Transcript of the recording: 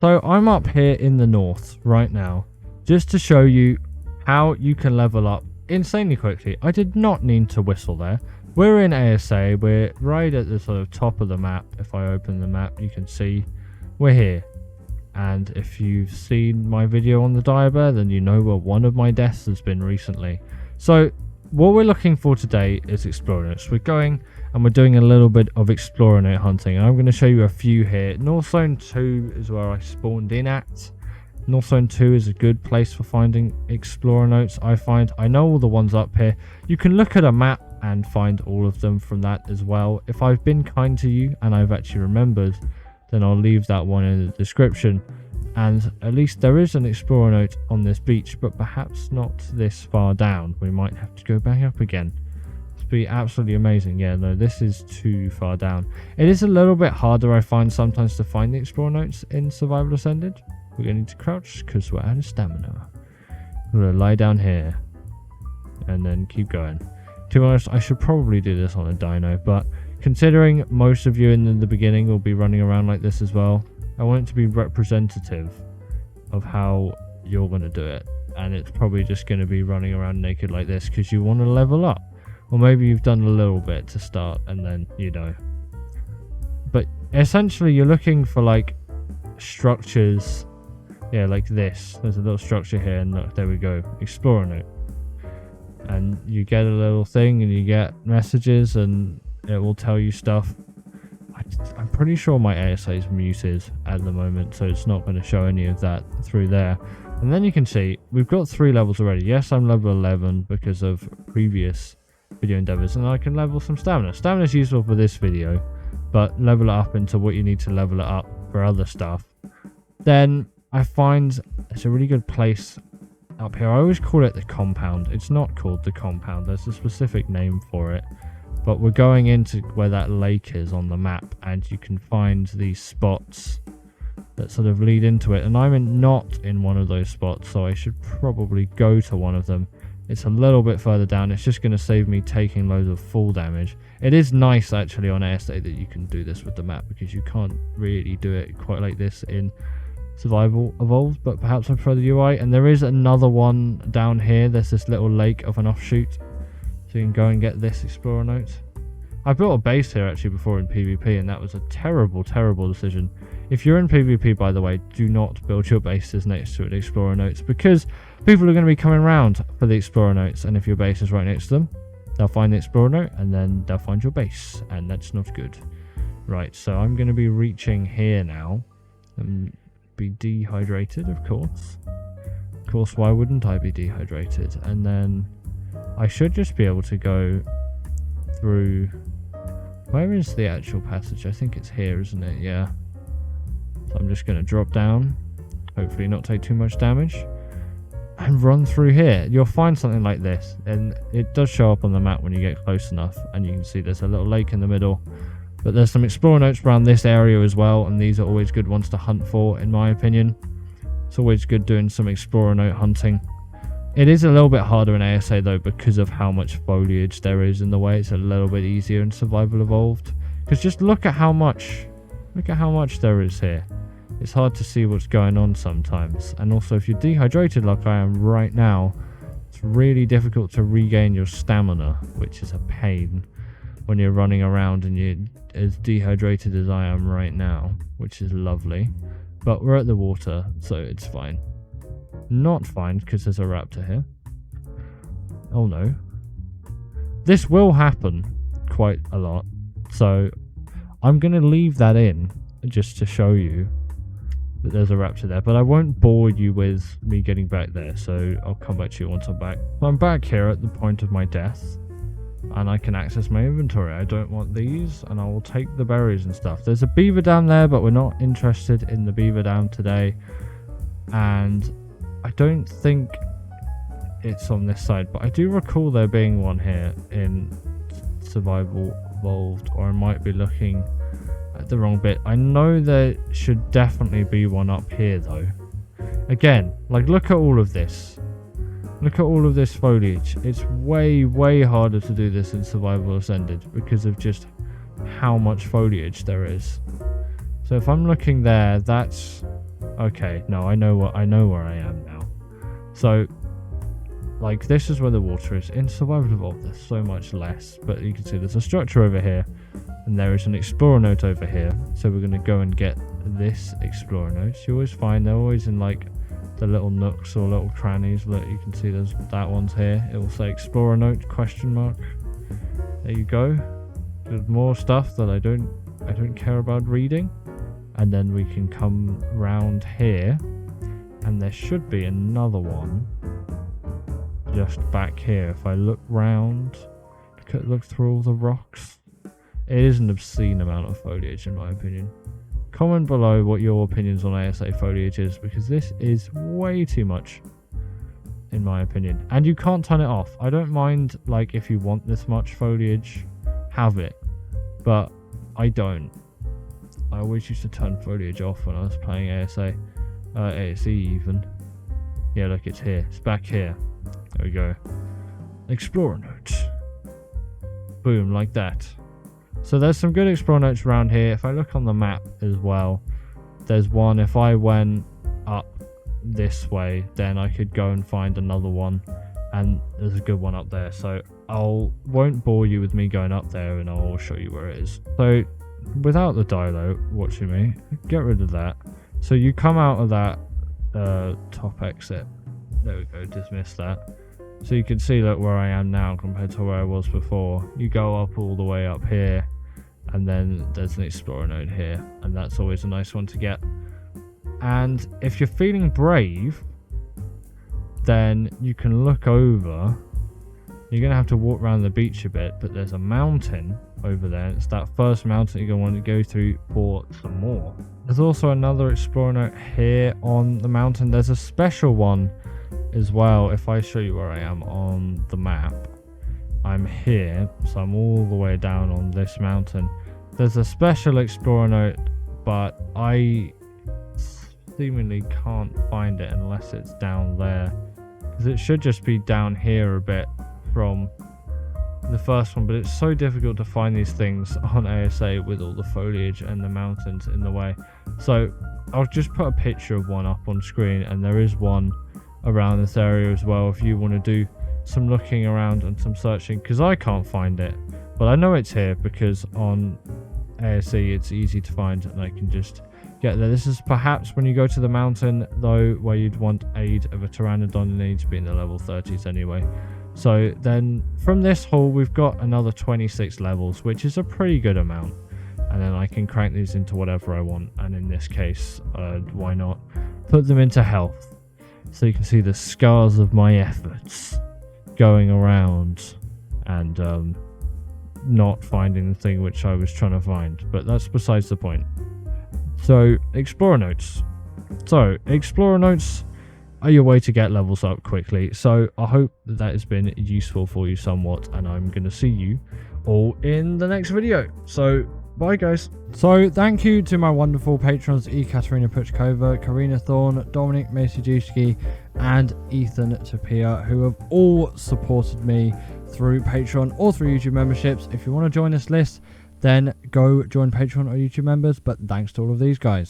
So I'm up here in the north right now, just to show you how you can level up insanely quickly. I did not need to whistle there. We're in ASA, we're right at the sort of top of the map. If I open the map, you can see we're here. And if you've seen my video on the dire bear, then you know where one of my deaths has been recently. So what we're looking for today is explorer notes. We're going and we're doing a little bit of explorer note hunting, and I'm going to show you a few here. North Zone 2 is where I spawned in at. North Zone 2 is a good place for finding explorer notes, I find. I know all the ones up here. You can look at a map and find all of them from that as well. If I've been kind to you and I've actually remembered, then I'll leave that one in the description. And at least there is an explorer note on this beach, but perhaps not this far down. We might have to go back up again. It'd be absolutely amazing. Yeah, no, this is too far down. It is a little bit harder, I find, sometimes to find the explorer notes in Survival Ascended. We're going to need to crouch because we're out of stamina. We're going to lie down here and then keep going. To be honest, I should probably do this on a dino, but considering most of you in the beginning will be running around like this as well, I want it to be representative of how you're going to do it. And it's probably just going to be running around naked like this because you want to level up. Or maybe you've done a little bit to start and then, you know. But essentially you're looking for like structures. Yeah, like this. There's a little structure here and look, there we go. Explorer note. And you get a little thing and you get messages and it will tell you stuff. I'm pretty sure my ASA is muted at the moment, so it's not going to show any of that through there. And then you can see we've got 3 levels already. Yes, I'm level 11 because of previous video endeavors, and I can level some stamina. Stamina is useful for this video, but level it up into what you need to level it up for other stuff. Then I find it's a really good place up here. I always call it the compound. It's not called the compound. There's a specific name for it. But we're going into where that lake is on the map, and you can find these spots that sort of lead into it. And I'm not in one of those spots, so I should probably go to one of them. It's a little bit further down. It's just going to save me taking loads of full damage. It is nice actually on ASA that you can do this with the map, because you can't really do it quite like this in Survival Evolved, but perhaps I prefer the UI. And there is another one down here. There's this little lake of an offshoot. So you can go and get this explorer note. I built a base here actually before in PvP, and that was a terrible, terrible decision. If you're in PvP, by the way, do not build your bases next to an explorer notes, because people are going to be coming around for the explorer notes, and if your base is right next to them, they'll find the explorer note and then they'll find your base, and that's not good. Right, so I'm going to be reaching here now and be dehydrated, of course. Of course, why wouldn't I be dehydrated? And then I should just be able to go through. Where is the actual passage? I think it's here, isn't it? Yeah. So I'm just going to drop down, hopefully not take too much damage, and run through here. You'll find something like this, and it does show up on the map when you get close enough, and you can see there's a little lake in the middle. But there's some explorer notes around this area as well, and these are always good ones to hunt for, in my opinion. It's always good doing some explorer note hunting. It is a little bit harder in ASA though, because of how much foliage there is in the way. It's a little bit easier in Survival Evolved, because just look at how much there is here. It's hard to see what's going on sometimes, and also if you're dehydrated like I am right now, it's really difficult to regain your stamina, which is a pain when you're running around and you're as dehydrated as I am right now, which is lovely. But we're at the water, so it's fine. Not fine because there's a raptor here. Oh no. This will happen quite a lot, so I'm going to leave that in just to show you that there's a raptor there, but I won't bore you with me getting back there, so I'll come back to you once I'm back. I'm back here at the point of my death, and I can access my inventory. I don't want these, and I will take the berries and stuff. There's a beaver dam there, but we're not interested in the beaver dam today, and I don't think it's on this side, but I do recall there being one here in Survival Evolved, or I might be looking at the wrong bit. I know there should definitely be one up here though. Again, like, look at all of this. Look at all of this foliage. It's way, way harder to do this in Survival Ascended because of just how much foliage there is. So if I'm looking there, that's okay. No, I know where I am now. So like this is where the water is. In Survival Evolved, there's so much less, but you can see there's a structure over here, and there is an explorer note over here. So we're gonna go and get this explorer note. You always find they're always in like the little nooks or little crannies. Look, you can see there's that one's here. It will say explorer note ? There you go. There's more stuff that I don't care about reading. And then we can come round here, and there should be another one just back here. If I look round, look through all the rocks, it is an obscene amount of foliage in my opinion. Comment below what your opinions on ASA foliage is, because this is way too much in my opinion. And you can't turn it off. I don't mind, like, if you want this much foliage, have it, but I don't. I always used to turn foliage off when I was playing ASA, ASE even. Yeah, look, it's here. It's back here. There we go. Explorer note. Boom, like that. So there's some good explorer notes around here. If I look on the map as well, there's one. If I went up this way, then I could go and find another one. And there's a good one up there. So won't bore you with me going up there, and I'll show you where it is. So without the Dilo watching me, get rid of that. So you come out of that top exit. There we go, dismiss that. So you can see, look, where I am now compared to where I was before. You go up all the way up here, and then there's an explorer node here, and that's always a nice one to get. And if you're feeling brave, then you can look over. You're going to have to walk around the beach a bit, but there's a mountain over there. It's that first mountain you're going to want to go through for some more. There's also another explorer note here on the mountain. There's a special one as well. If I show you where I am on the map, I'm here, so I'm all the way down on this mountain. There's a special explorer note, but I seemingly can't find it unless it's down there, because it should just be down here a bit from the first one, but it's so difficult to find these things on ASA with all the foliage and the mountains in the way. So I'll just put a picture of one up on screen, and there is one around this area as well if you want to do some looking around and some searching, because I can't find it, but I know it's here because on ASE it's easy to find and I can just get there. This is perhaps when you go to the mountain though, where you'd want aid of a Pteranodon. You need to be in the level 30s anyway. So then from this haul we've got another 26 levels, which is a pretty good amount, and then I can crank these into whatever I want, and in this case why not put them into health, so you can see the scars of my efforts going around and not finding the thing which I was trying to find, but that's besides the point. So explorer notes. So explorer notes are your way to get levels up quickly. So I hope that has been useful for you somewhat, and I'm going to see you all in the next video. So bye guys. So thank you to my wonderful patrons Ekaterina Puchkova, Karina Thorne, Dominic Maciejuski, and Ethan Tapia, who have all supported me through Patreon or through YouTube memberships. If you want to join this list, then go join Patreon or YouTube members, but thanks to all of these guys.